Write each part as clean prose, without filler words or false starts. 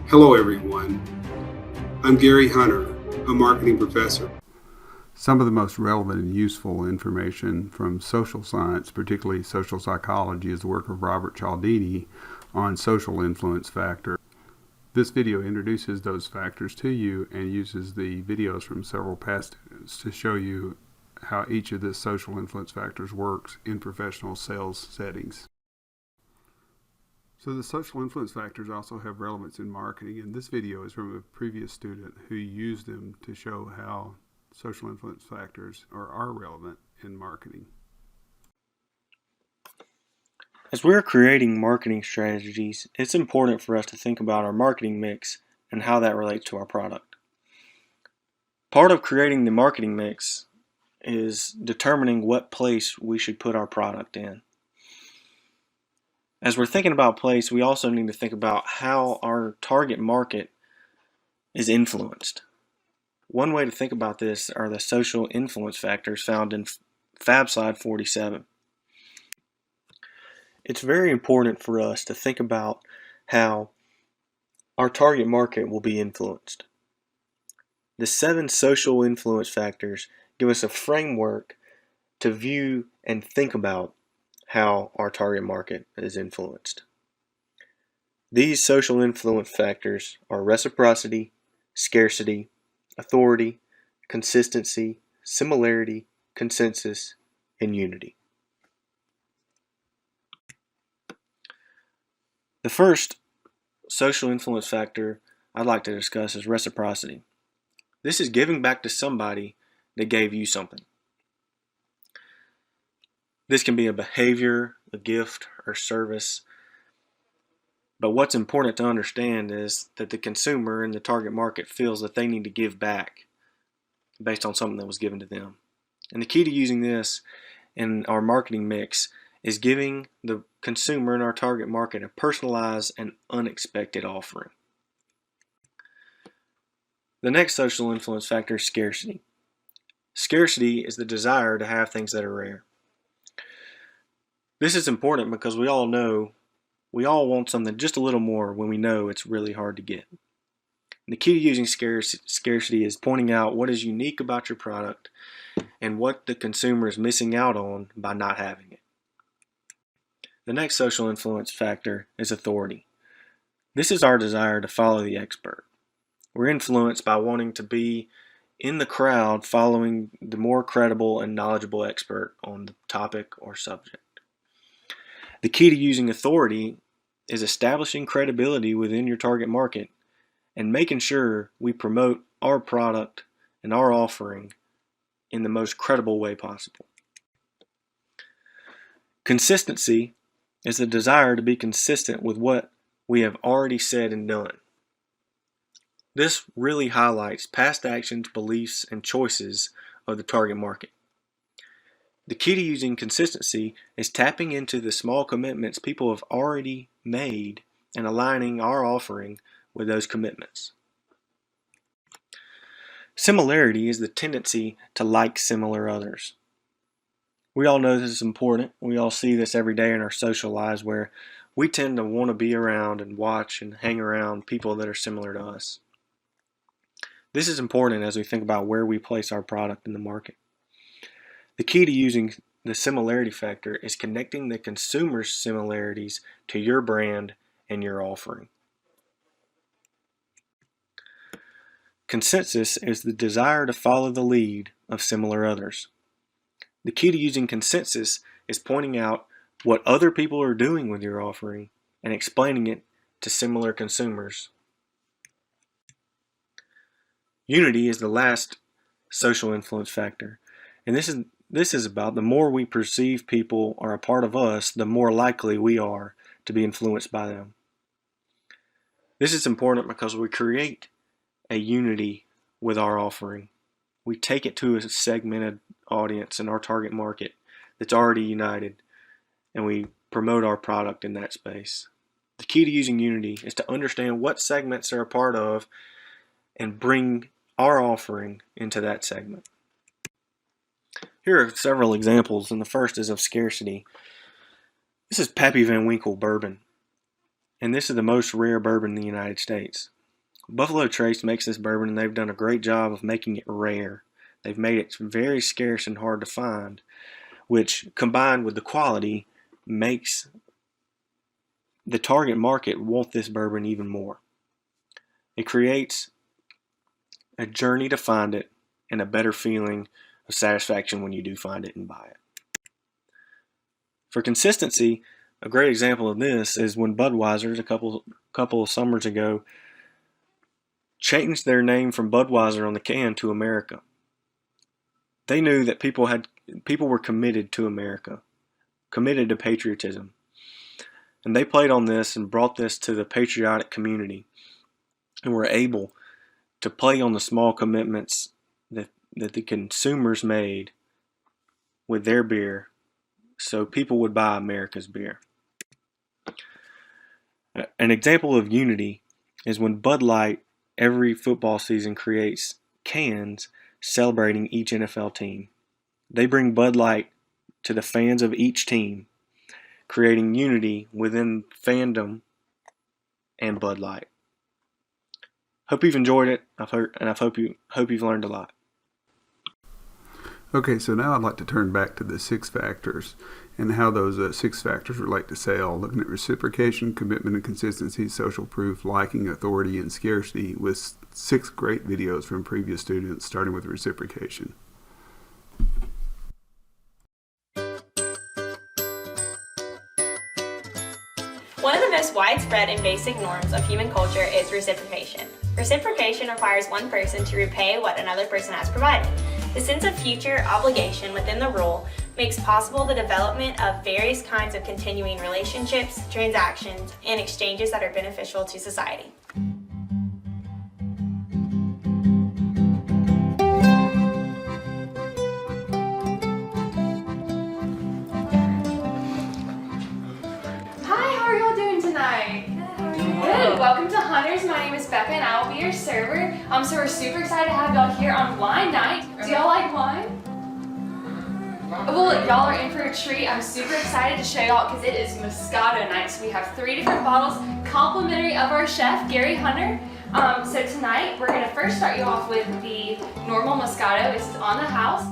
Hello everyone, I'm Gary Hunter, a marketing professor. Some of the most relevant and useful information from social science, particularly social psychology, is the work of Robert Cialdini on social influence factors. This video introduces those factors to you and uses the videos from several past students to show you how each of the social influence factors works in professional sales settings. So the social influence factors also have relevance in marketing, and this video is from a previous student who used them to show how social influence factors are relevant in marketing. As we're creating marketing strategies, it's important for us to think about our marketing mix and how that relates to our product. Part of creating the marketing mix is determining what place we should put our product in. As we're thinking about place, we also need to think about how our target market is influenced. One way to think about this are the social influence factors found in Fab Slide 47. It's very important for us to think about how our target market will be influenced. The 7 social influence factors give us a framework to view and think about how our target market is influenced. These social influence factors are reciprocity, scarcity, authority, consistency, similarity, consensus, and unity. The first social influence factor I'd like to discuss is reciprocity. This is giving back to somebody that gave you something. This can be a behavior, a gift, or service. But what's important to understand is that the consumer in the target market feels that they need to give back based on something that was given to them. And the key to using this in our marketing mix is giving the consumer in our target market a personalized and unexpected offering. The next social influence factor is scarcity. Scarcity is the desire to have things that are rare. This is important because we all want something just a little more when we know it's really hard to get. And the key to using scarcity is pointing out what is unique about your product and what the consumer is missing out on by not having it. The next social influence factor is authority. This is our desire to follow the expert. We're influenced by wanting to be in the crowd following the more credible and knowledgeable expert on the topic or subject. The key to using authority is establishing credibility within your target market and making sure we promote our product and our offering in the most credible way possible. Consistency is the desire to be consistent with what we have already said and done. This really highlights past actions, beliefs, and choices of the target market. The key to using consistency is tapping into the small commitments people have already made and aligning our offering with those commitments. Similarity is the tendency to like similar others. We all know this is important. We all see this every day in our social lives where we tend to want to be around and watch and hang around people that are similar to us. This is important as we think about where we place our product in the market. The key to using the similarity factor is connecting the consumer's similarities to your brand and your offering. Consensus is the desire to follow the lead of similar others. The key to using consensus is pointing out what other people are doing with your offering and explaining it to similar consumers. Unity is the last social influence factor, and this is about the more we perceive people are a part of us, the more likely we are to be influenced by them. This is important because we create a unity with our offering. We take it to a segmented audience in our target market that's already united, and we promote our product in that space. The key to using unity is to understand what segments they're a part of and bring our offering into that segment. Here are several examples, and the first is of scarcity. This is Pappy Van Winkle bourbon, and this is the most rare bourbon in the United States. Buffalo Trace makes this bourbon, and they've done a great job of making it rare. They've made it very scarce and hard to find, which combined with the quality makes the target market want this bourbon even more. It creates a journey to find it and a better feeling of satisfaction when you do find it and buy it. For consistency, a great example of this is when Budweiser, a couple of summers ago, changed their name from Budweiser on the can to America. They knew that people were committed to America, committed to patriotism. And they played on this and brought this to the patriotic community, and were able to play on the small commitments that the consumers made with their beer so people would buy America's beer. An example of unity is when Bud Light every football season creates cans celebrating each NFL team. They bring Bud Light to the fans of each team, creating unity within fandom and Bud Light. Hope you've enjoyed it. I hope you've learned a lot. Okay, so now I'd like to turn back to the 6 factors and how those 6 factors relate to sale, looking at reciprocation, commitment and consistency, social proof, liking, authority, and scarcity, with 6 great videos from previous students, starting with reciprocation. One of the most widespread and basic norms of human culture is reciprocation. Reciprocation requires one person to repay what another person has provided. The sense of future obligation within the rule makes possible the development of various kinds of continuing relationships, transactions, and exchanges that are beneficial to society. Good. Welcome to Hunters. My name is Becca and I will be your server. So we're super excited to have y'all here on wine night. Do y'all like wine? Well, y'all are in for a treat. I'm super excited to show y'all because it is Moscato night. So we have 3 different bottles, complimentary of our chef, Gary Hunter. So tonight we're gonna first start you off with the normal Moscato. This is on the house.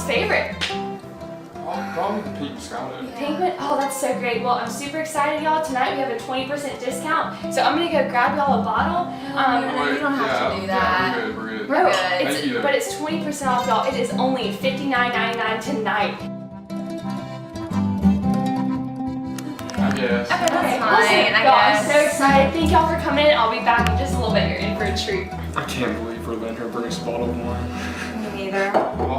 Favorite? Probably the pink Moscato. Pink one? Oh, that's so great. Well, I'm super excited, y'all. Tonight we have a 20% discount. So I'm going to go grab y'all a bottle. You don't have to do that. Yeah, we're good. Bro, Thank you. but it's 20% off, y'all. It is only $59.99 tonight. I guess. Okay, That's fine, Listen, I y'all, I'm guess. so excited. Thank y'all for coming in. I'll be back in just a little bit. You're in for a treat. I can't believe we're letting her bring us a bottle of wine. Me neither.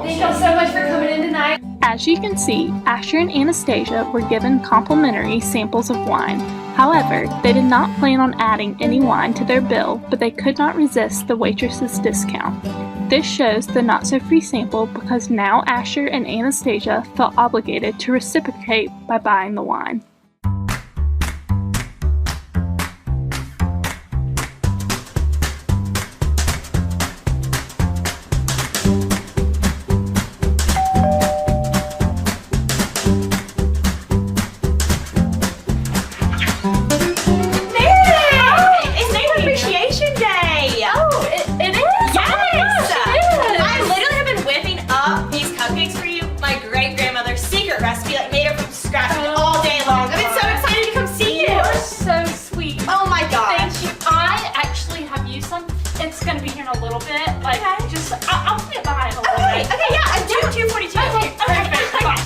Thank y'all so much for coming in tonight. As you can see, Asher and Anastasia were given complimentary samples of wine. However, they did not plan on adding any wine to their bill, but they could not resist the waitress's discount. This shows the not-so-free sample because now Asher and Anastasia felt obligated to reciprocate by buying the wine. Recipe like made it from scratch all day long. I've been so excited to come see you. You're so sweet. Oh my gosh. Thank you. I actually have used some. It's gonna be here in a little bit. Like, okay. Just I'll play it behind a little bit. Okay, yeah, I do 242. Okay, perfect. Bye.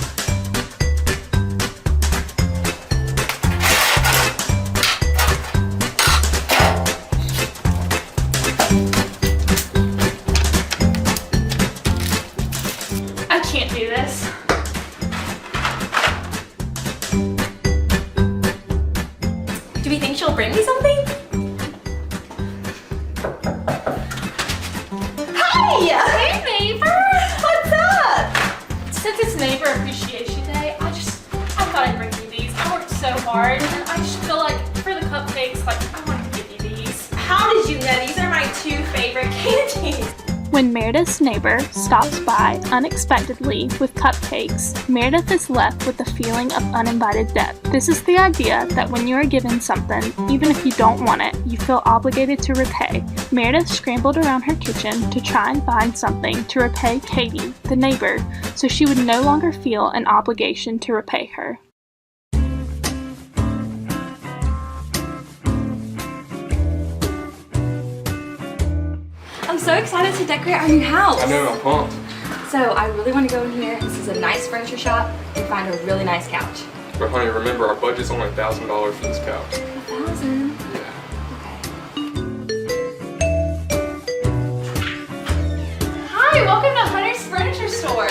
I can't do this. Do we think she'll bring me something? Hi! Hey, neighbor! What's up? Since it's Neighbor Appreciation Day, I thought I'd bring you these. I worked so hard, and I just feel like for the cupcake, When Meredith's neighbor stops by unexpectedly with cupcakes, Meredith is left with a feeling of uninvited debt. This is the idea that when you are given something, even if you don't want it, you feel obligated to repay. Meredith scrambled around her kitchen to try and find something to repay Katie, the neighbor, so she would no longer feel an obligation to repay her. I'm so excited to decorate our new house. I know, I'm pumped. So I really want to go in here. This is a nice furniture shop and find a really nice couch. But honey, remember our budget's only $1,000 for this couch. 1,000. Yeah. Hi, welcome to Hunter's Furniture Store.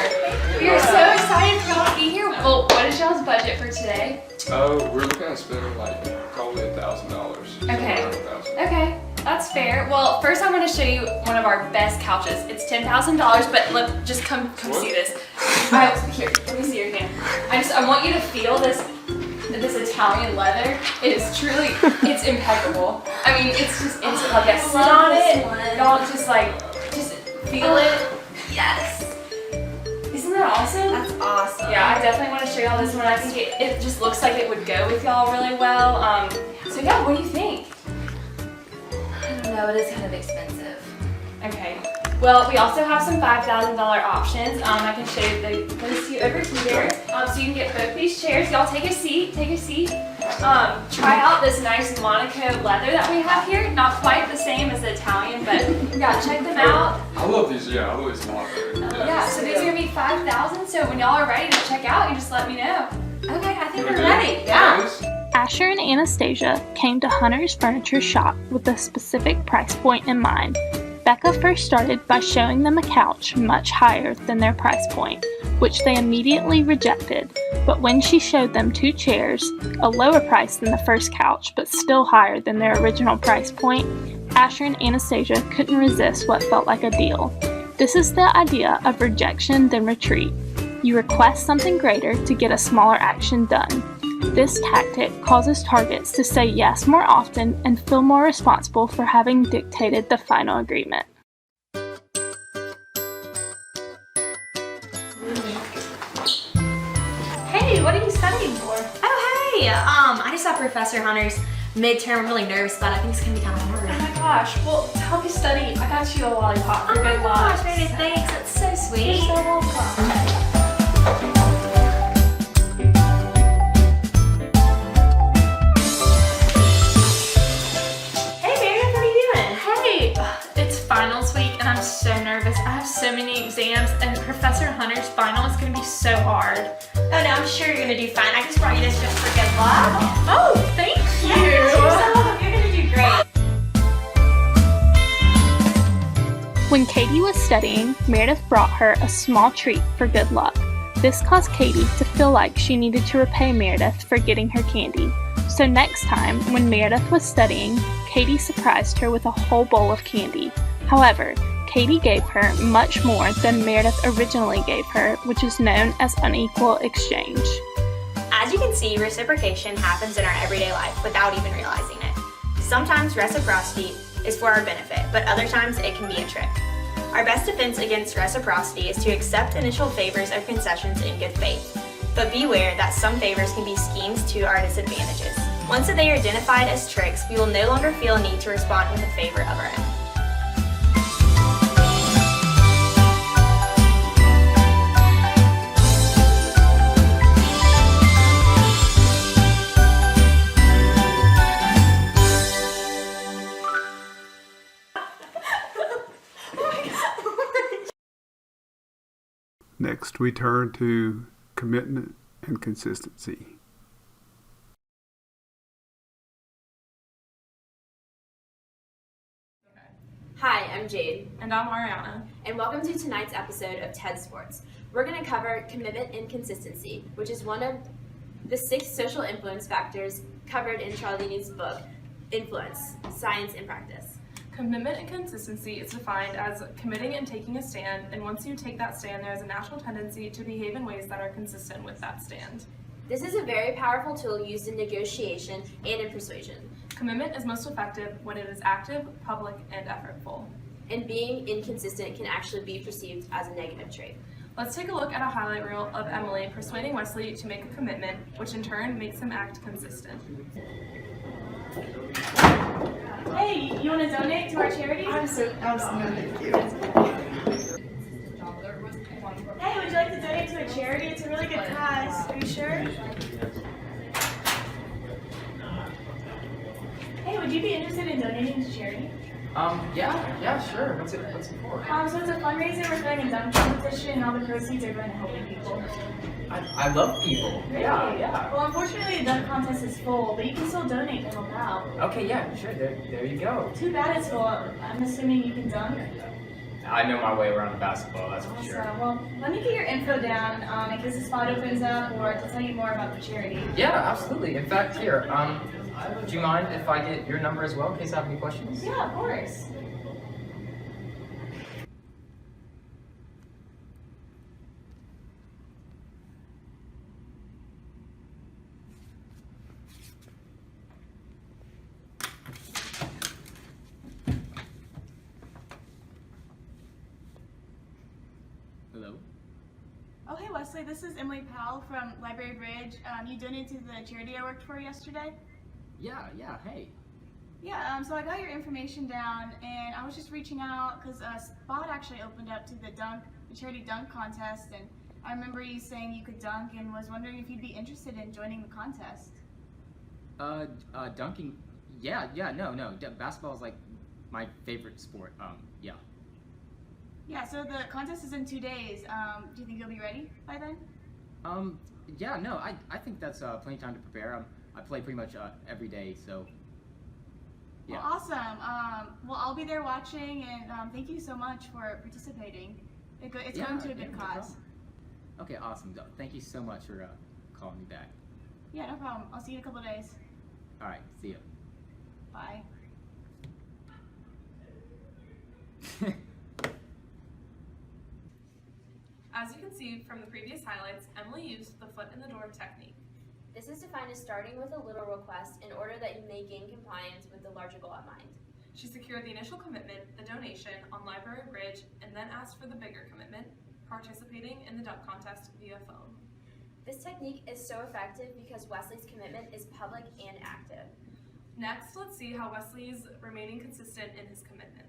We are so excited for y'all to be here. Well, what is y'all's budget for today? Oh, we're looking at spending like probably $1,000. Okay. $1,000. Okay, that's fair. Well, first I'm going to show you one of our best couches. It's $10,000, but look, just come see this. Here, let me see your hand. I want you to feel this Italian leather. It is truly, it's impeccable. I mean, it's just instant. Like, I sit on it, y'all just feel it. Yes. Isn't that awesome? That's awesome. Yeah, I definitely want to show y'all this one. I think it just looks like it would go with y'all really well. So yeah, what do you think? I don't know, it is kind of expensive. Okay. Well, we also have some $5,000 options. I can show you those two over here. So you can get both these chairs. Y'all take a seat. Take a seat. Try out this nice Monaco leather that we have here. Not quite the same as the Italian, but yeah, check them out. I love these, yeah, I love these a lot better. Yeah, so these are gonna be $5,000. So when y'all are ready to check out, you just let me know. Okay, I think Here we we're go. ready. Yeah. Guys? Asher and Anastasia came to Hunter's Furniture Shop with a specific price point in mind. Becca first started by showing them a couch much higher than their price point, which they immediately rejected. But when she showed them two chairs, a lower price than the first couch, but still higher than their original price point, Asher and Anastasia couldn't resist what felt like a deal. This is the idea of rejection then retreat. You request something greater to get a smaller action done. This tactic causes targets to say yes more often and feel more responsible for having dictated the final agreement. Hey, what are you studying for? Oh, hey. I just saw Professor Hunter's midterm. I'm really nervous about it. I think it's going to be kind of hard. Oh my gosh. Well, to help you study, I got you a lollipop for Oh my good gosh, luck. Meredith, thanks. That's so You're sweet. so welcome. Hey, Meredith, what are you doing? Hey, it's finals week and I'm so nervous. I have so many exams and Professor Hunter's final is going to be so hard. Oh no, I'm sure you're gonna do fine. I just brought you this just for good luck. Oh, thank you. You're so welcome. You're gonna do great. When Katie was studying, Meredith brought her a small treat for good luck. This caused Katie to feel like she needed to repay Meredith for getting her candy. So next time, when Meredith was studying, Katie surprised her with a whole bowl of candy. However, Katie gave her much more than Meredith originally gave her, which is known as unequal exchange. As you can see, reciprocation happens in our everyday life without even realizing it. Sometimes reciprocity is for our benefit, but other times it can be a trick. Our best defense against reciprocity is to accept initial favors or concessions in good faith. But beware that some favors can be schemes to our disadvantages. Once they are identified as tricks, we will no longer feel a need to respond with a favor of our own. Next, we turn to commitment and consistency. Hi, I'm Jade, And I'm Ariana. and welcome to tonight's episode of TED Sports. We're going to cover commitment and consistency, which is one of the 6 social influence factors covered in Cialdini's book, Influence, Science and Practice. Commitment and consistency is defined as committing and taking a stand, and once you take that stand, there is a natural tendency to behave in ways that are consistent with that stand. This is a very powerful tool used in negotiation and in persuasion. Commitment is most effective when it is active, public, and effortful. and being inconsistent can actually be perceived as a negative trait. Let's take a look at a highlight reel of Emily persuading Wesley to make a commitment, which in turn makes him act consistent. Hey, you want to donate to our charity? Absolutely. Thank you. Hey, would you like to donate to a charity? It's a really good cause. Are you sure? Hey, would you be interested in donating to charity? Yeah, sure. What's it for? So it's a fundraiser. We're throwing a dunk competition, and all the proceeds are going to helping people. I love people. Really? Yeah. Well, unfortunately, the dunk contest is full, but you can still donate to help out. Okay, yeah, sure. There you go. Too bad it's full. I'm assuming you can dunk. I know my way around basketball, that's for Awesome. sure. Well, let me get your info down in case the spot opens up, or to tell you more about the charity. Yeah, absolutely. In fact, here, do you mind if I get your number as well in case I have any questions? Yeah, of course. Hello? Oh, hey, Wesley. This is Emily Powell from Library Bridge. You donated to the charity I worked for yesterday? Yeah, hey. Yeah, so I got your information down, and I was just reaching out because a spot actually opened up to the charity dunk contest, and I remember you saying you could dunk and was wondering if you'd be interested in joining the contest. Dunking? No. Basketball is like my favorite sport. Yeah. Yeah, so the contest is in 2 days. Do you think you'll be ready by then? Yeah, no, I think that's plenty of time to prepare. I play pretty much every day, so yeah. Well, awesome. Well, I'll be there watching, and thank you so much for participating. It's going to a good no cause. problem. Okay, awesome. Thank you so much for calling me back. Yeah, no problem. I'll see you in a couple of days. All right, see ya. Bye. As you can see from the previous highlights, Emily used the foot in the door technique. This is defined as starting with a little request in order that you may gain compliance with the larger goal at mind. She secured the initial commitment, the donation, on Library Bridge, and then asked for the bigger commitment, participating in the dunk contest via phone. This technique is so effective because Wesley's commitment is public and active. Next, let's see how Wesley is remaining consistent in his commitment.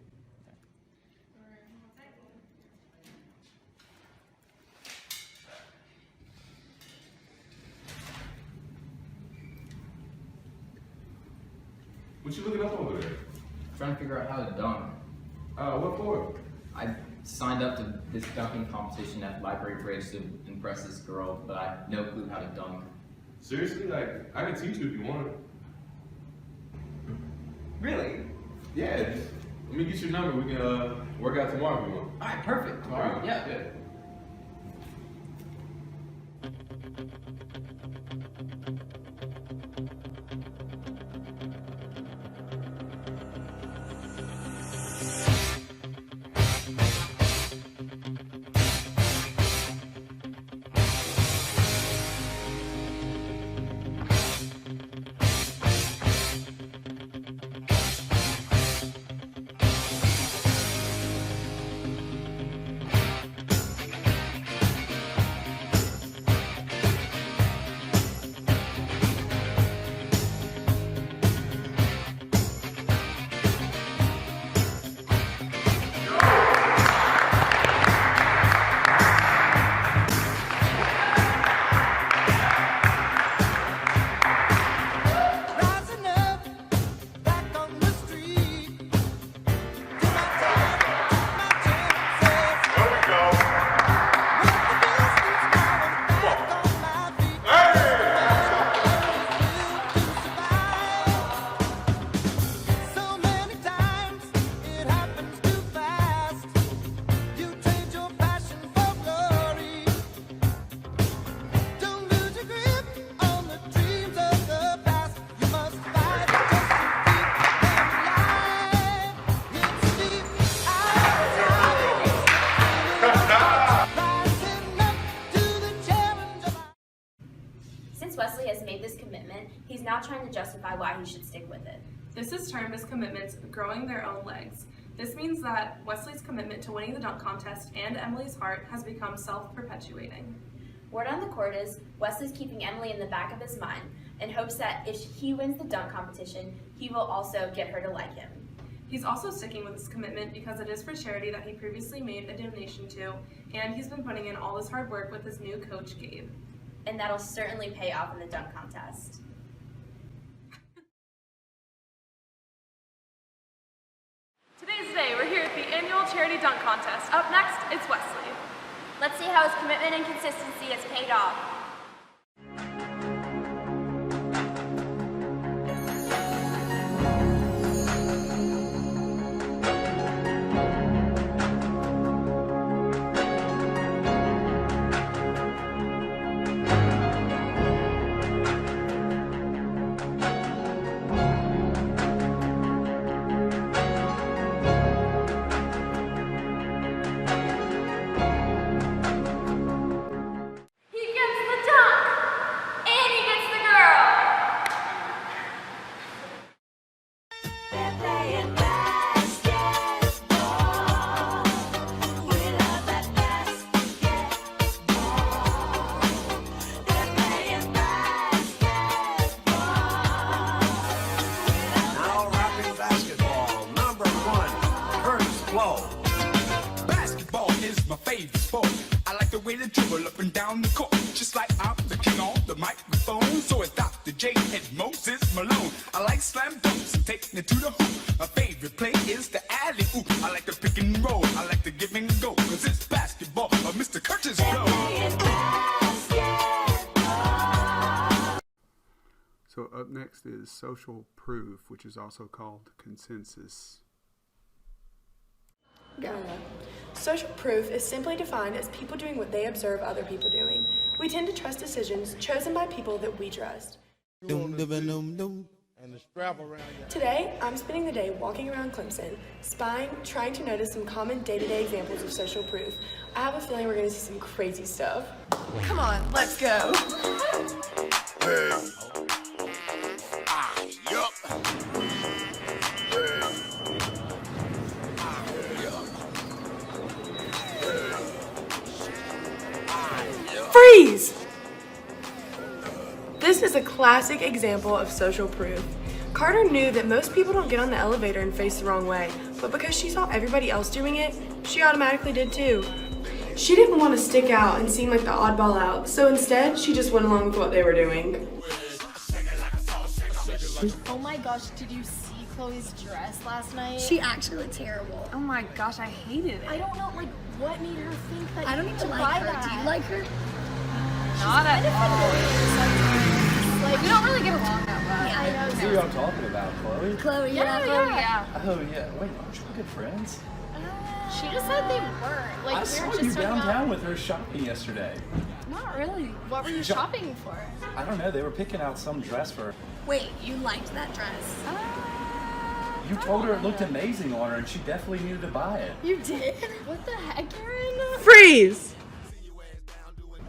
What you looking up over there? Trying to figure out how to dunk. What for? I signed up to this dunking competition at Library Bridge to impress this girl, but I have no clue how to dunk. Seriously? Like, I can teach you if you want. Really? Yeah, just let me get your number. We can work out tomorrow if you want. All right, perfect. Tomorrow? Yeah. Since Wesley has made this commitment, he's now trying to justify why he should stick with it. This is termed as commitments growing their own legs. This means that Wesley's commitment to winning the dunk contest and Emily's heart has become self-perpetuating. Word on the court is Wesley's keeping Emily in the back of his mind in hopes that if he wins the dunk competition, he will also get her to like him. He's also sticking with his commitment because it is for charity that he previously made a donation to, and he's been putting in all his hard work with his new coach, Gabe. And that'll certainly pay off in the dunk contest. Today's the day. We're here at the annual charity dunk contest. Up next, it's Wesley. Let's see how his commitment and consistency has paid off. Basketball is my favorite sport. I like the way they dribble up and down the court, just like I'm the king on the microphone. So it's Dr. J and Moses Malone. I like slam dunks and taking it to the hoop. My favorite play is the alley-oop. I like the pick and roll. I like the give and go, cause it's basketball. Mr. Curtis Blow. So up next is social proof, which is also called consensus. Social proof is simply defined as people doing what they observe other people doing. We tend to trust decisions chosen by people that we trust. Today, I'm spending the day walking around Clemson, spying, trying to notice some common day-to-day examples of social proof. I have a feeling we're going to see some crazy stuff. Come on, let's go. Freeze! This is a classic example of social proof. Carter knew that most people don't get on the elevator and face the wrong way, but because she saw everybody else doing it, she automatically did too. She didn't want to stick out and seem like the oddball out, so instead she just went along with what they were doing. Oh my gosh, did you see Chloe's dress last night? She actually looked terrible. Oh my gosh, I hated it. I don't know, like, what made her think that I don't even like her. Do you like her? Not at all. Like, we don't really get along that well. Yeah, I know. Who are y'all talking about, Chloe? Chloe, Yeah, Chloe, yeah. Oh, yeah. Wait, aren't you good friends? She just said they weren't. Like, I we were saw just you talking downtown about... with her shopping yesterday. Not really. What were you shopping for? I don't know. They were picking out some dress for her. Wait, you liked that dress? You told her it looked amazing on her, and she definitely needed to buy it. You did? What the heck, Aaron? Freeze!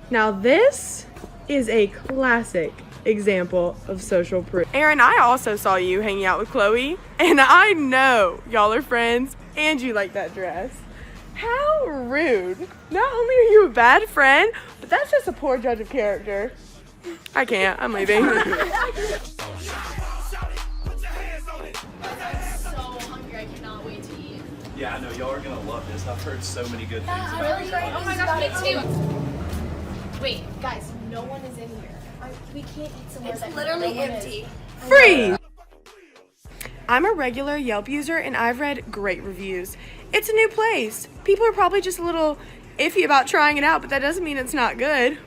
Now this is a classic example of social proof. Aaron, I also saw you hanging out with Chloe, and I know y'all are friends and you like that dress. How rude. Not only are you a bad friend, but that's just a poor judge of character. I can't, I'm leaving. I'm so hungry, I cannot wait to eat. Yeah, I know, y'all are gonna love this. I've heard so many good things about Really it. great. Oh my gosh, me too. Wait, guys, no one is in here. We can't eat somewhere It's that literally no one empty. is. Freeze! I'm a regular Yelp user and I've read great reviews. It's a new place. People are probably just a little iffy about trying it out, but that doesn't mean it's not good.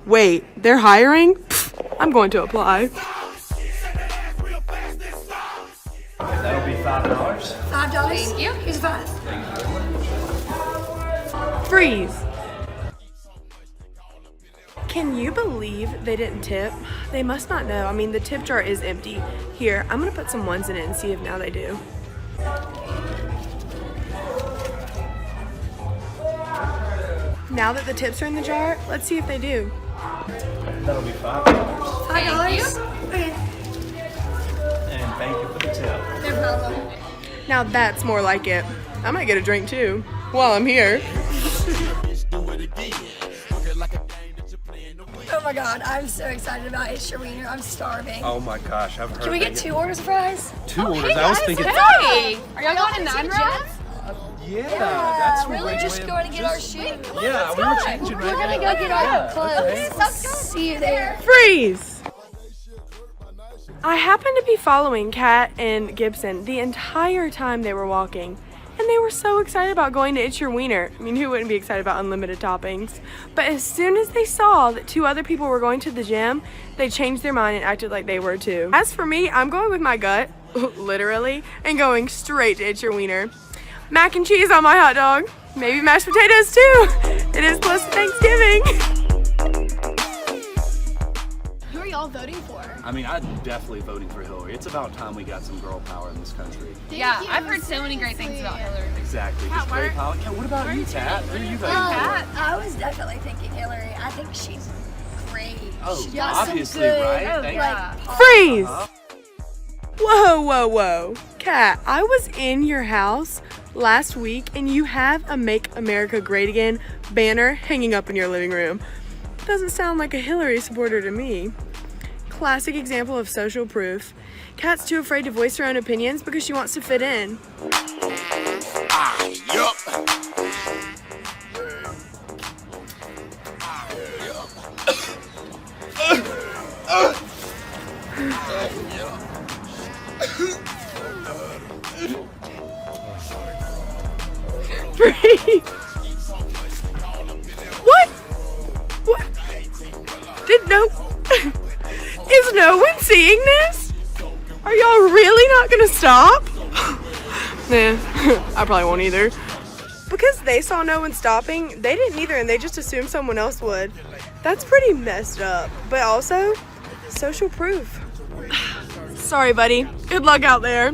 Wait, they're hiring? Pfft, I'm going to apply. That'll be $5. $5? Thank you. Here's $5. Freeze. Can you believe they didn't tip? They must not know. I mean, the tip jar is empty. Here, I'm gonna put some ones in it and see if now they do. Now that the tips are in the jar, let's see if they do. That'll be $5. $5? Okay. And thank you for the tip. No problem. Now that's more like it. I might get a drink too while I'm here. Oh my god, I'm so excited about It's Your Wiener. I'm starving. Oh my gosh, I've heard. Can we get 2 orders of fries? 2 orders? I was thinking. Hey! Are y'all going to 9 rounds? Yeah, that's we're way just going to get our shoes. Yeah, we were changing right We're gonna now. go get our clothes. See you there. Freeze! I happened to be following Kat and Gibson the entire time they were walking, and they were so excited about going to It's Your Wiener. I mean, who wouldn't be excited about unlimited toppings? But as soon as they saw that 2 other people were going to the gym, they changed their mind and acted like they were too. As for me, I'm going with my gut, literally, and going straight to It's Your Wiener. Mac and cheese on my hot dog. Maybe mashed potatoes too. It is close to Thanksgiving. Who are y'all voting for? I mean, I'm definitely voting for Hillary. It's about time we got some girl power in this country. Yeah, I've heard so many great things about Hillary. Exactly. Just great power. Yeah, what about you, Kat? Who are you voting for? I was definitely thinking Hillary. I think she's great. Oh, She's got some obviously, good, right? Freeze! Whoa. Kat, I was in your house last week and you have a Make America Great Again banner hanging up in your living room. Doesn't sound like a Hillary supporter to me. Classic example of social proof. Kat's too afraid to voice her own opinions because she wants to fit in. What? Is no one seeing this? Are y'all really not gonna stop? Nah, I probably won't either. Because they saw no one stopping, they didn't either and they just assumed someone else would. That's pretty messed up, but also social proof. Sorry, buddy. Good luck out there.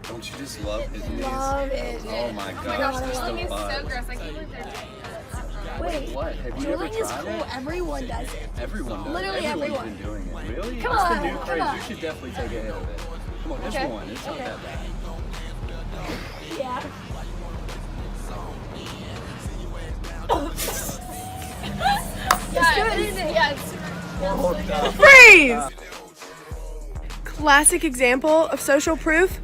Don't you just love his knees? Love it. Oh my gosh, Gosh, they're this so is so fun. gross. I can't believe they're doing that. Wait, What? Have you ever dueling is tried cool. it? Everyone does it. Everyone does. Literally Everyone's everyone. been doing it. Really? Come That's on, the new come craze. on. You should definitely take a hit of it. Come on, just Okay. one. It's not Okay. that bad. Yeah. Freeze! Classic example of social proof.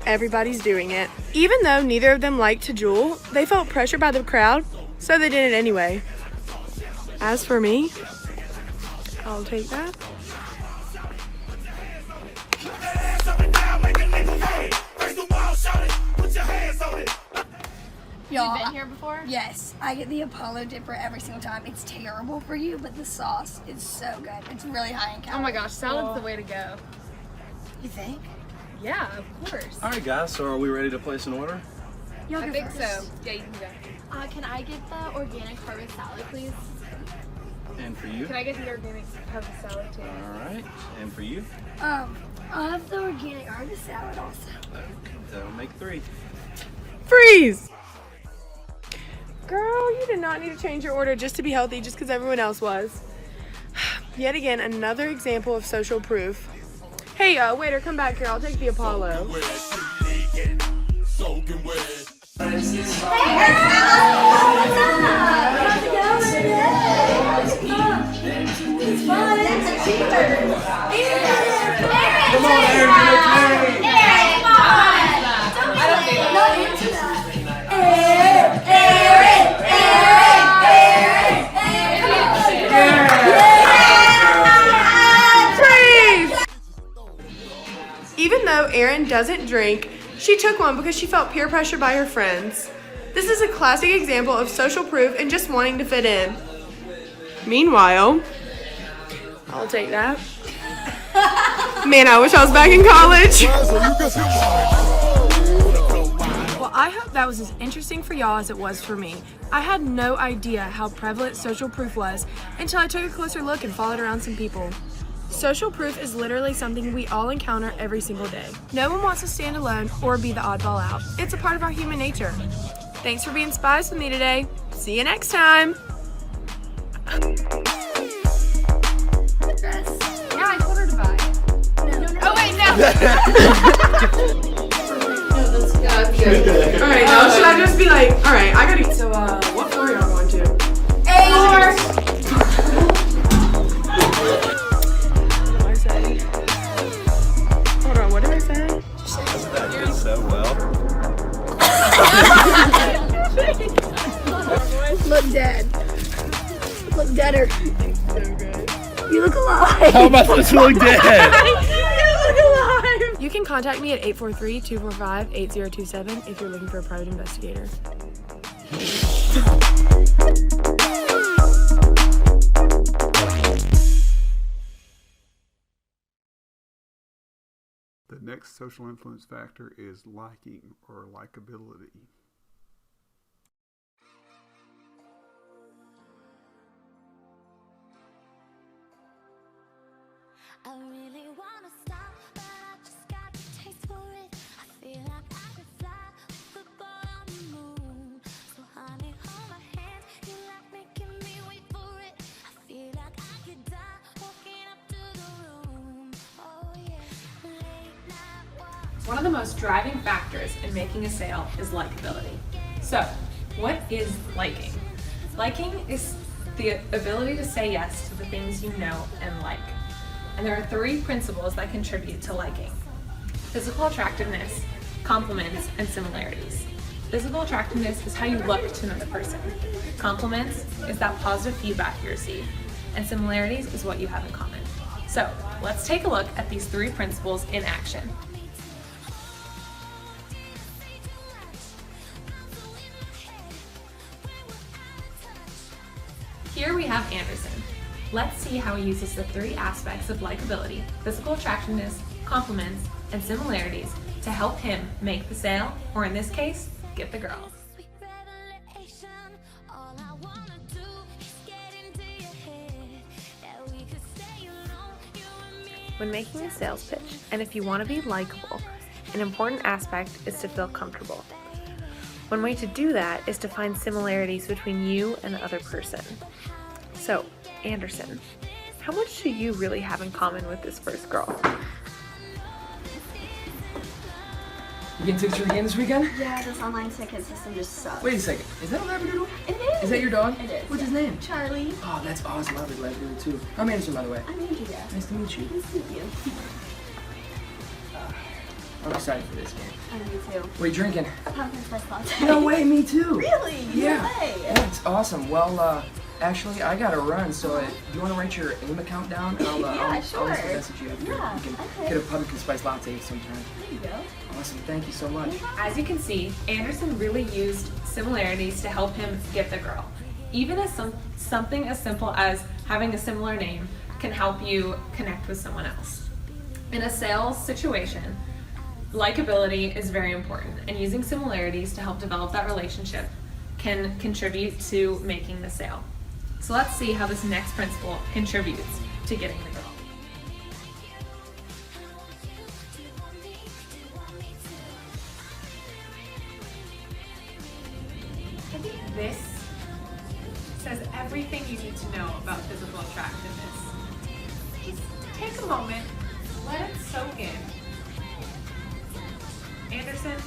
Everybody's doing it. Even though neither of them liked to jewel, they felt pressure by the crowd, so they did it anyway. As for me, I'll take that. Y'all, You been here before? Yes, I get the Apollo dipper every single time. It's terrible for you, but the sauce is so good. It's really high in calories. Oh my gosh, salad's the way to go. You think? Yeah, of course. All right, guys. So are we ready to place an order? I think so. Yeah, you can go. Can I get the organic harvest salad, please? And for you? Can I get the organic harvest salad too? All right. And for you? I'll have the organic harvest salad also. Okay. That'll make 3. Freeze! Girl, you did not need to change your order just to be healthy just because everyone else was. Yet again, another example of social proof. Hey, waiter, come back here. I'll take the Apollo. Come on, Aaron, Even though Erin doesn't drink, she took one because she felt peer pressure by her friends. This is a classic example of social proof and just wanting to fit in. Meanwhile, I'll take that. Man, I wish I was back in college. Well, I hope that was as interesting for y'all as it was for me. I had no idea how prevalent social proof was until I took a closer look and followed around some people. Social proof is literally something we all encounter every single day. No one wants to stand alone or be the oddball out. It's a part of our human nature. Thanks for being spies with me today. See you next time. Alright, now should I just be like, alright, I gotta. So, what floor y'all going to? A. Hold on, what did I say? That did so well. Look dead. Look deader. You look alive. How am I supposed to look dead? You can contact me at 843-245-8027 if you're looking for a private investigator. The next social influence factor is liking or likability. I really wanna stop, but I just got the taste for it. I feel like I could fly with the ball on the moon. So honey, hold my hand, you like making me wait for it. I feel like I could die walking up to the room. Oh yeah, late night walk. One of the most driving factors in making a sale is likability. So, what is liking? Liking is the ability to say yes to the things you know and like. And there are 3 principles that contribute to liking: physical attractiveness, compliments, and similarities. Physical attractiveness is how you look to another person. Compliments is that positive feedback you receive. And similarities is what you have in common. So let's take a look at these 3 principles in action. Here we have Anderson. Let's see how he uses the 3 aspects of likability, physical attractiveness, compliments, and similarities to help him make the sale, or in this case, get the girl. When making a sales pitch, and if you want to be likable, an important aspect is to feel comfortable. One way to do that is to find similarities between you and the other person. So, Anderson, how much do you really have in common with this first girl? You getting tickets for the game this weekend? Yeah, this online ticket system just sucks. Wait a second. Is that a Labradoodle? It is. Is that your dog? It is. What's his name? Charlie. Oh, that's awesome. I love the Labradoodle too. I'm Anderson, by the way. I'm Andrea. Nice to meet you. Nice to meet you. I'm excited for this game. Me too. What are you drinking? Pumpkin spice latte. No way, me too. Really? Yeah. No way. Yeah, it's awesome. Well, actually, I gotta run, so do you want to write your AIM account down? And Yeah, I'll sure. message you after. Yeah, You can okay. get a pumpkin spice latte sometime. There you go. Awesome. Thank you so much. As you can see, Anderson really used similarities to help him get the girl. Even as something as simple as having a similar name can help you connect with someone else. In a sales situation, likability is very important, and using similarities to help develop that relationship can contribute to making the sale. So let's see how this next principle contributes to getting the girl. I think this says everything you need to know about physical attractiveness. Just take a moment, let it soak in. Anderson,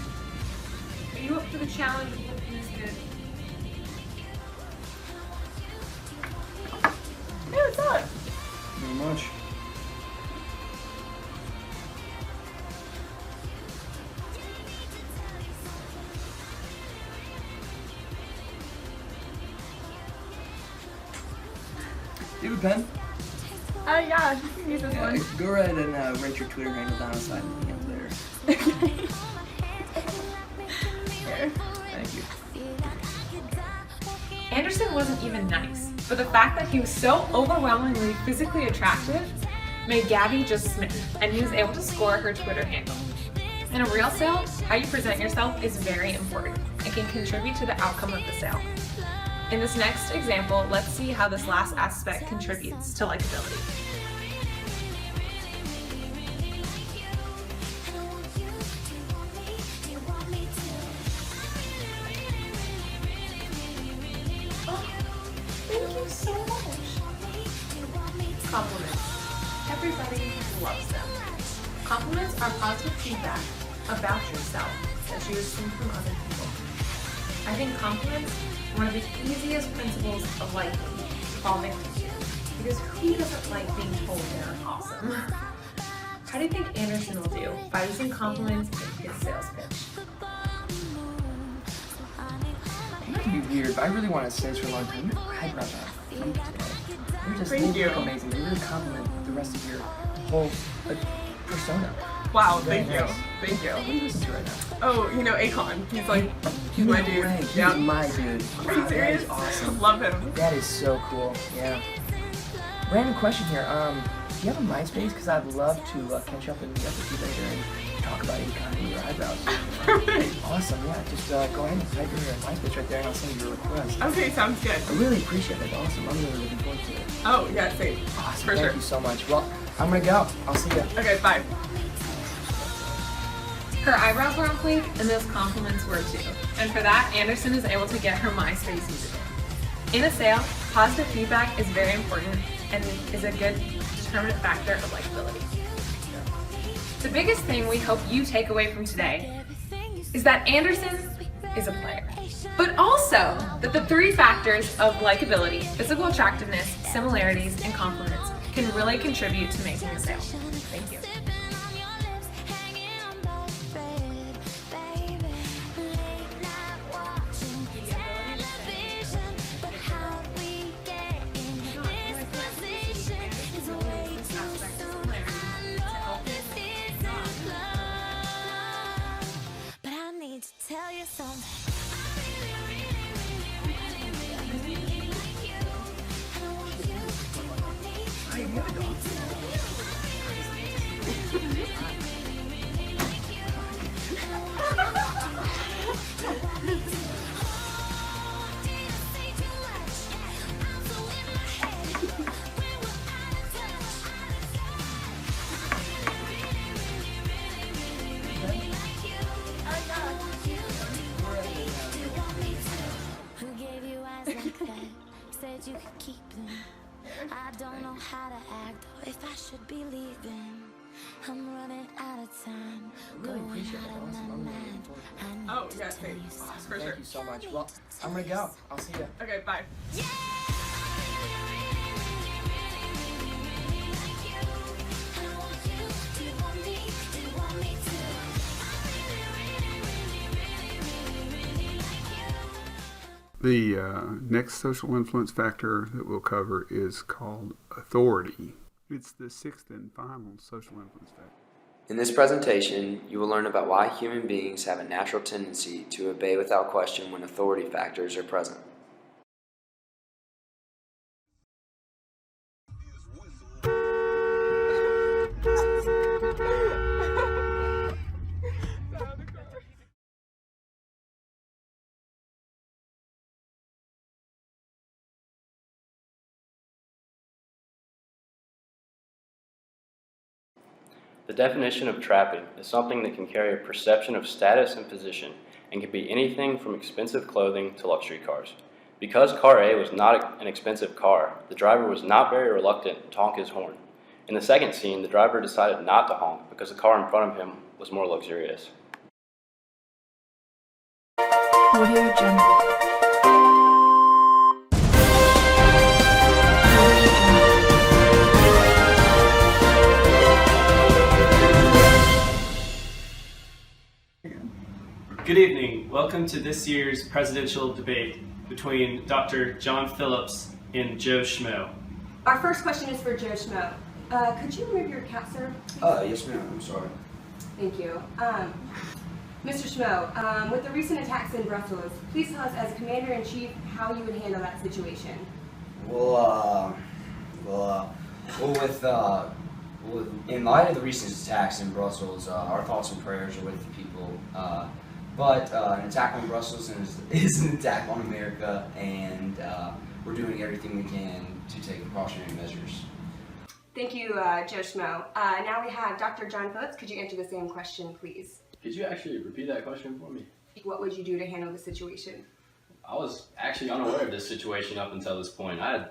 are you up for the challenge of looking this good? Hey, what's up? Not much. Do you have a pen? Yeah, you can use this one. Go ahead and write your Twitter handle down outside and hang up there. Thank you. Anderson wasn't even nice, but the fact that he was so overwhelmingly physically attractive made Gabby just smitten, and he was able to score her Twitter handle. In a real sale, how you present yourself is very important and can contribute to the outcome of the sale. In this next example, let's see how this last aspect contributes to likability. Thank you so much. Compliments. Everybody loves them. Compliments Compliments are positive feedback about yourself that you receive from other people. I think compliments are one of the easiest principles of liking to fall victim to, because who doesn't like being told they're awesome? How do you think Anderson will do by using compliments in his sales pitch? It might be weird, but I really want to say this for a long time. Your eyebrows are freak today. They look amazing. They really compliment the rest of your whole persona. Wow, Very thank you. nice. Thank you. What do you listen to right now? Oh, you know Akon. He's like, he's my dude. He's Yeah. my dude. Are you Wow, serious? That is awesome. Love him. That is so cool. Yeah. Random question here. Do you have a MySpace? Because I'd love to catch up and meet up with you later and talk about Akon and your eyebrows. Awesome. Yeah. Just go ahead and type in your MySpace right there, and I'll send you your request. Okay, sounds good. I really appreciate that. Awesome. I'm really looking forward to it. Oh, yeah, same. Awesome. For Thank sure. you so much. Well, I'm gonna go. I'll see you. Okay, bye. Her eyebrows were on fleek, and those compliments were too. And for that, Anderson is able to get her MySpace username. In a sale, positive feedback is very important and is a good determinant factor of likability. The biggest thing we hope you take away from today is that Anderson is a player, but also that the three factors of likability, physical attractiveness, similarities, and compliments can really contribute to making a sale. Thank you. But I need to tell you something. Who gave you eyes like that? Said you could keep them. I don't know how to act or if I should be leaving. I'm running out of time. Really Going appreciate out that. of Awesome. my I'm really mind. looking forward to it. I need Oh, to yeah, tell same. you something. For sure. Thank you so much. Well, I'm gonna go. I'll see you. Okay, bye. The next social influence factor that we'll cover is called authority. It's the sixth and final social influence factor. In this presentation, you will learn about why human beings have a natural tendency to obey without question when authority factors are present. The definition of trapping is something that can carry a perception of status and position and can be anything from expensive clothing to luxury cars. Because car A was not an expensive car, the driver was not very reluctant to honk his horn. In the second scene, the driver decided not to honk because the car in front of him was more luxurious. Audio Jungle. Good evening. Welcome to this year's presidential debate between Dr. John Phillips and Joe Schmo. Our first question is for Joe Schmo. Could you remove your cap, sir? Yes ma'am, I'm sorry. Thank you. Mr. Schmo, with the recent attacks in Brussels, please tell us as Commander-in-Chief how you would handle that situation. In light of the recent attacks in Brussels, our thoughts and prayers are with the people. But an attack on Brussels is an attack on America, and we're doing everything we can to take precautionary measures. Thank you, Joe Schmo. Now we have Dr. John Phillips. Could you answer the same question, please? Could you actually repeat that question for me? What would you do to handle the situation? I was actually unaware of this situation up until this point. I had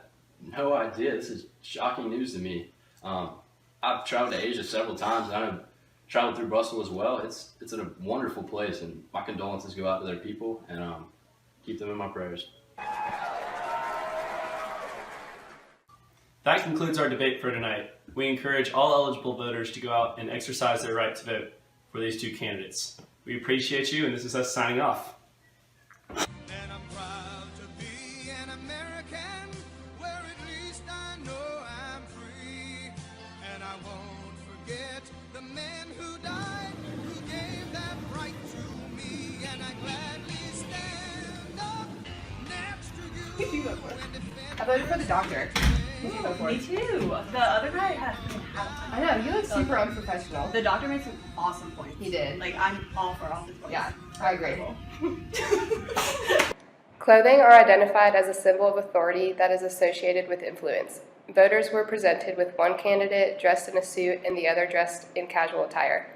no idea. This is shocking news to me. I've traveled to Asia several times, and I know traveled through Brussels as well. It's a wonderful place, and my condolences go out to their people, and keep them in my prayers. That concludes our debate for tonight. We encourage all eligible voters to go out and exercise their right to vote for these two candidates. We appreciate you, and this is us signing off. I voted for the doctor. Me too. The other guy had. I know, you look super unprofessional. The doctor made some awesome points. He did. Like, I'm all for all his points. Yeah, I agree. Clothing are identified as a symbol of authority that is associated with influence. Voters were presented with one candidate dressed in a suit and the other dressed in casual attire.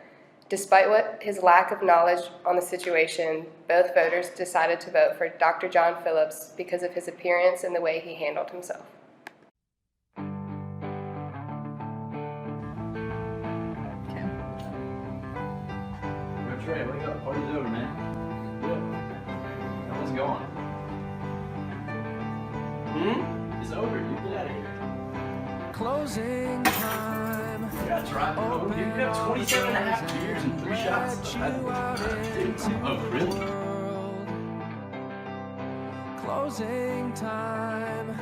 Despite his lack of knowledge on the situation, both voters decided to vote for Dr. John Phillips because of his appearance and the way he handled himself. Trey, wake up. Party's over, man. How's it going? It's over. You get out of here. Closing time. Yeah, that's right. Oh, you have 27 and a half beers and 3 shots. Oh, really? Closing time.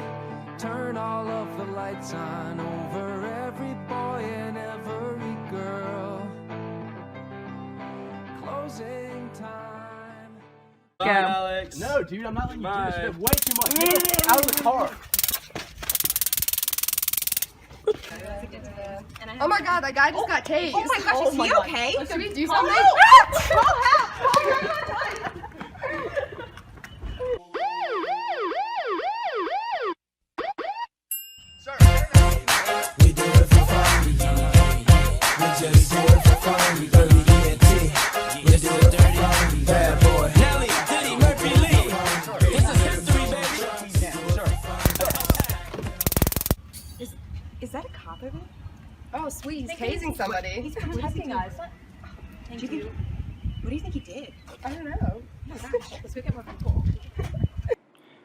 Turn all of the lights on over every boy and every girl. Closing time. Bye, Alex. No, dude, I'm not letting you do this. You have way too much. Get out of the car. Oh my god, that guy just got tased. Oh my gosh, is he okay? Should we do something? We do it for fun. We just do it for fun. We dirty DNT. We do it dirty. Bad boy. Nelly, Diddy, Murphy, Lee. This is history, baby. Is that a cop over there? Oh, sweet, he's tasing somebody. He's protecting us. Thank you. What do you think he did? I don't know. Oh my gosh, let's go get more people.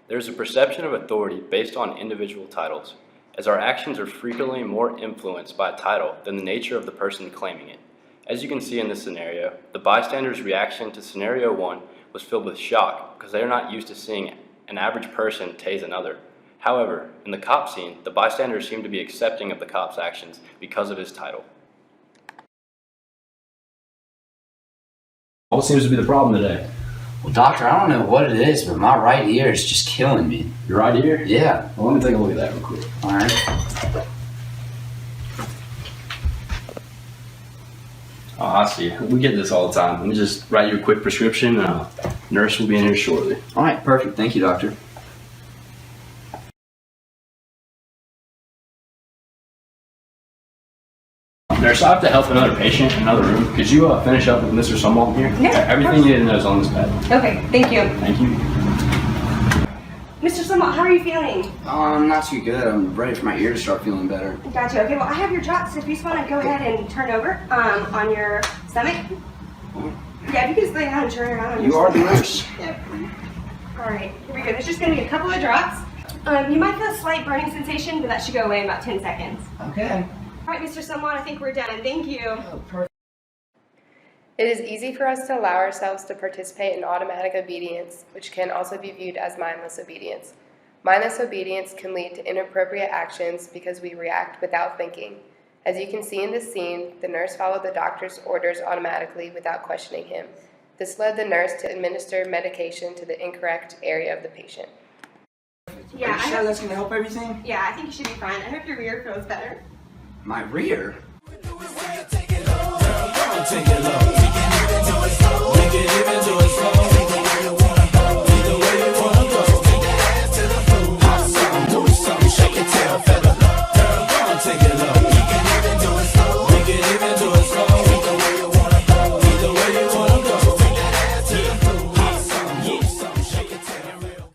There is a perception of authority based on individual titles, as our actions are frequently more influenced by a title than the nature of the person claiming it. As you can see in this scenario, the bystanders' reaction to scenario 1 was filled with shock because they are not used to seeing an average person tase another. However, in the cop scene, the bystanders seem to be accepting of the cop's actions because of his title. What seems to be the problem today? Well, doctor, I don't know what it is, but my right ear is just killing me. Your right ear? Yeah. Well, let me take a look at that real quick. All right. Oh, I see. We get this all the time. Let me just write you a quick prescription. Nurse will be in here shortly. All right, perfect. Thank you, doctor. Nurse, I have to help another patient in another room. Could you finish up with Mr. Sumwalt here? Yeah, Everything you need to know is on this pad. Okay, thank you. Thank you. Mr. Sumwalt, how are you feeling? Not too good. I'm ready for my ear to start feeling better. Gotcha. Okay, well, I have your drops. If you just want to go ahead and turn over on your stomach. Yeah, if you can just lay down and turn around on your You are the stomach. nurse. Yep. All right, here we go. There's just going to be a couple of drops. You might feel a slight burning sensation, but that should go away in about 10 seconds. Okay. All right, Mr. Sumwalt, I think we're done. Thank you. It is easy for us to allow ourselves to participate in automatic obedience, which can also be viewed as mindless obedience. Mindless obedience can lead to inappropriate actions because we react without thinking. As you can see in this scene, the nurse followed the doctor's orders automatically without questioning him. This led the nurse to administer medication to the incorrect area of the patient. Yeah, Are you sure that's going to help everything? Yeah, I think you should be fine. I hope your ear feels better. My rear? Take it low. We can even do it slow. We can even do it slow. Take the way you wanna go. Either way you wanna go. Take that ass to the floor. Hot something, do something, shake your tail feather. Girl, go on, take it low. We can even do it slow. We can even do it slow. Either way you wanna go. Either way you wanna go. Take that ass to the floor. Hot something, do something, shake your tail real.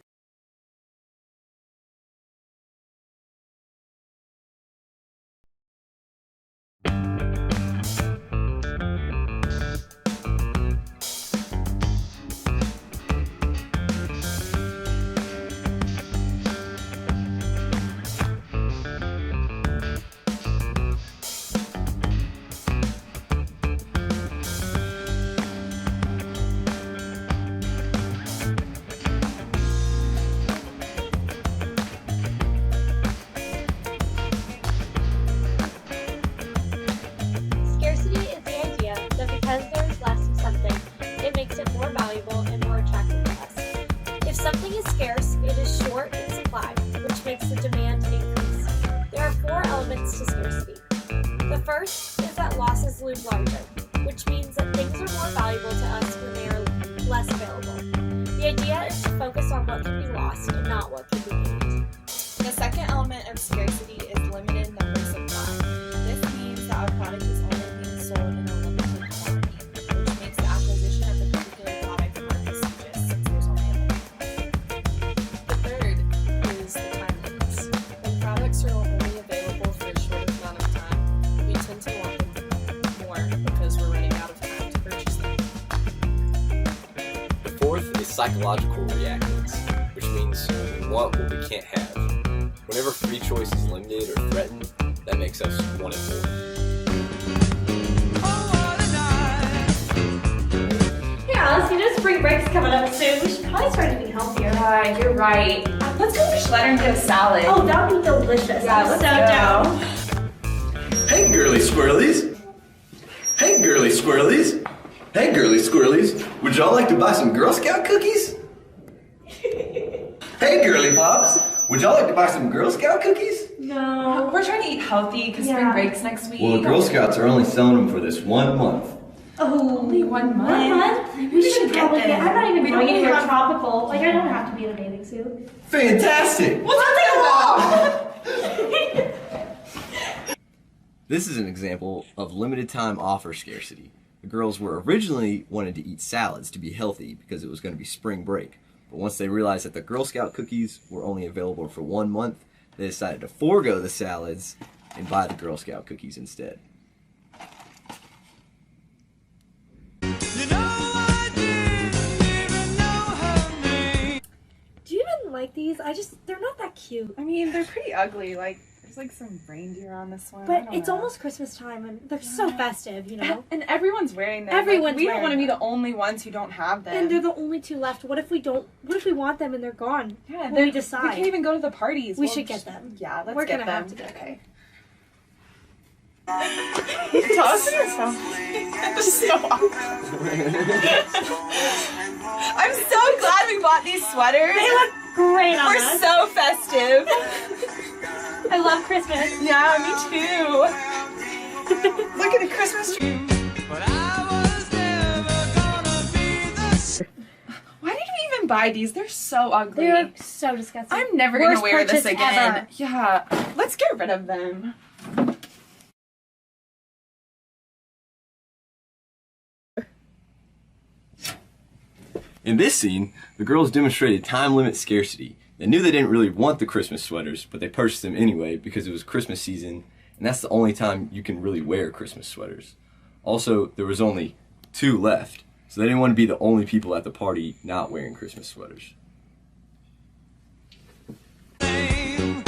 about what can be lost and not what can be gained. The second element of scarcity is limited number supply. This means that our product is only being sold in a limited quantity, which makes the acquisition of the particular product more prestigious since there's only a limited quantity. The third is the time limits. When products are only available for a short amount of time, we tend to want them more because we're running out of time to purchase them. The fourth is psychological reactance, which means we want what we can't have. Whenever free choice is limited or threatened, that makes us want it more. Hey Alice, you know spring break's coming up soon. We should probably start eating healthier. You're right. Let's go to Schletter and get a salad. Oh, that would be delicious. Yeah, I'm let's so go. down. Hey, girly squirrelies. Hey, girly squirrelies. Hey, girly squirrelies. Would y'all like to buy some Girl Scout cookies? Hey, girly pops. Would y'all like to buy some Girl Scout cookies? No. We're trying to eat healthy because spring break's next week. Well, the Girl Scouts are only selling them for this 1 month. Oh, only 1 month? 1 month? We should probably get. I'm not even We don't going need to to- tropical. Like I don't have to be in a bathing suit. Fantastic! This is an example of limited time offer scarcity. The girls were originally wanted to eat salads to be healthy because it was going to be spring break. But once they realized that the Girl Scout cookies were only available for 1 month, they decided to forego the salads and buy the Girl Scout cookies instead. Do you even like these? They're not that cute. I mean, they're pretty ugly. Like, there's like some reindeer on this one. I But don't it's know. almost Christmas time and they're so festive, you know? And everyone's wearing them. Everyone's Like, we don't wearing want to be them. the only ones who don't have them. And they're the only two left. What if we want them and they're gone? Yeah, when they're- we decide. we can't even go to the parties. We We'll should just- get them. Yeah, let's We're get gonna them. have to get them. Okay. Toss yourself. That's so awkward. I'm so glad we bought these sweaters. They look great on We're us. so festive. I love Christmas. Yeah, me too. Look at the Christmas tree. Why did we even buy these? They're so ugly. They're so disgusting. I'm never gonna Worst wear this purchase again. ever. Yeah, let's get rid of them. In this scene, the girls demonstrated time limit scarcity. They knew they didn't really want the Christmas sweaters, but they purchased them anyway because it was Christmas season, and that's the only time you can really wear Christmas sweaters. Also, there was only 2 left, so they didn't want to be the only people at the party not wearing Christmas sweaters. Come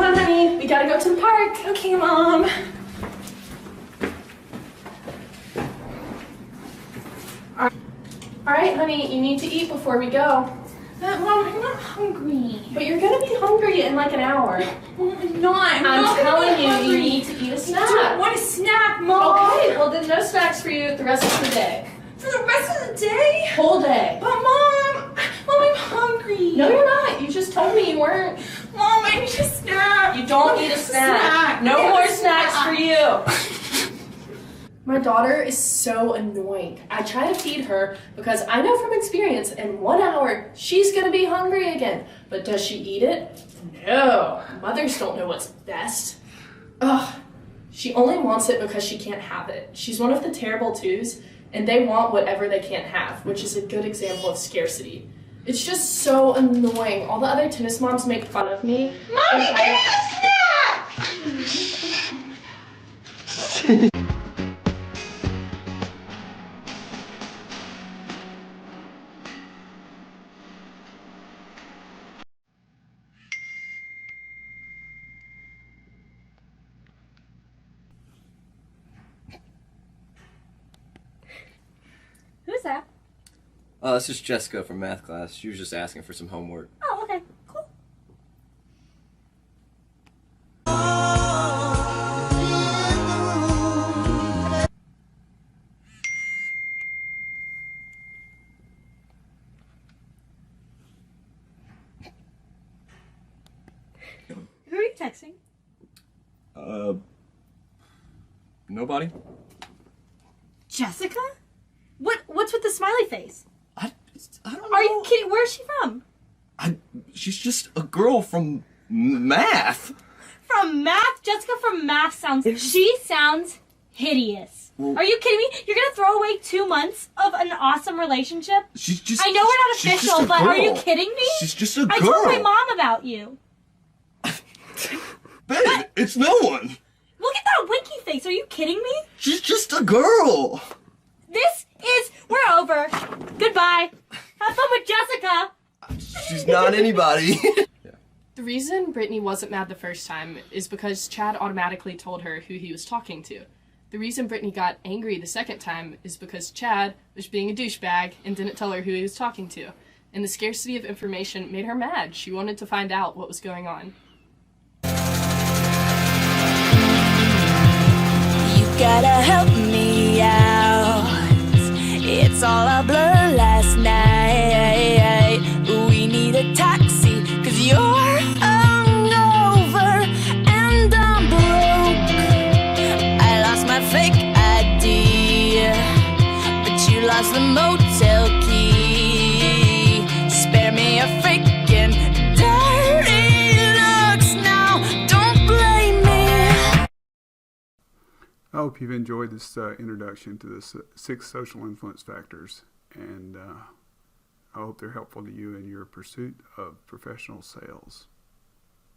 on, honey. We gotta go to the park. Okay, Mom. Alright, honey, you need to eat before we go. Mom, I'm not hungry. But you're gonna be hungry in like an hour. I'm not. I'm not telling you, hungry. you need to eat a snack. I don't want a snack, Mom. Okay, well then no snacks for you the rest of the day. For the rest of the day? Whole day. But Mom, I'm hungry. No, you're not. You just told me you weren't. Mom, I need a snack. You don't need a snack. No more snacks for you. My daughter is so annoying. I try to feed her because I know from experience in 1 hour she's gonna be hungry again. But does she eat it? No. Mothers don't know what's best. Ugh. She only wants it because she can't have it. She's one of the terrible twos, and they want whatever they can't have, which is a good example of scarcity. It's just so annoying. All the other tennis moms make fun of me. Mommy, give me a snack! Who's that? This is Jessica from math class. She was just asking for some homework. Oh, okay. Cool. Who are you texting? Nobody? Jessica? What's with the smiley face? I don't know. Are you kidding? Where's she from? She's just a girl from math. From math? Jessica from math she sounds hideous. Well, are you kidding me? You're gonna throw away 2 months of an awesome relationship? She's just. I know we're not she's official, just a but are you girl. kidding me? She's just a girl. I told my mom about you. Babe, it's no one. Look at that winky face. Are you kidding me? She's just a girl. We're over. Goodbye. Have fun with Jessica. She's not anybody. The reason Brittany wasn't mad the first time is because Chad automatically told her who he was talking to. The reason Brittany got angry the second time is because Chad was being a douchebag and didn't tell her who he was talking to. And the scarcity of information made her mad. She wanted to find out what was going on. You gotta help me out. It's all a blur last night. We need a taxi, 'cause you're hungover and I'm broke. I lost my fake ID, but you lost the motel key. Spare me a freaking dirty looks now. Don't blame me. I hope you've enjoyed this introduction to the 6 social influence factors, and I hope they're helpful to you in your pursuit of professional sales.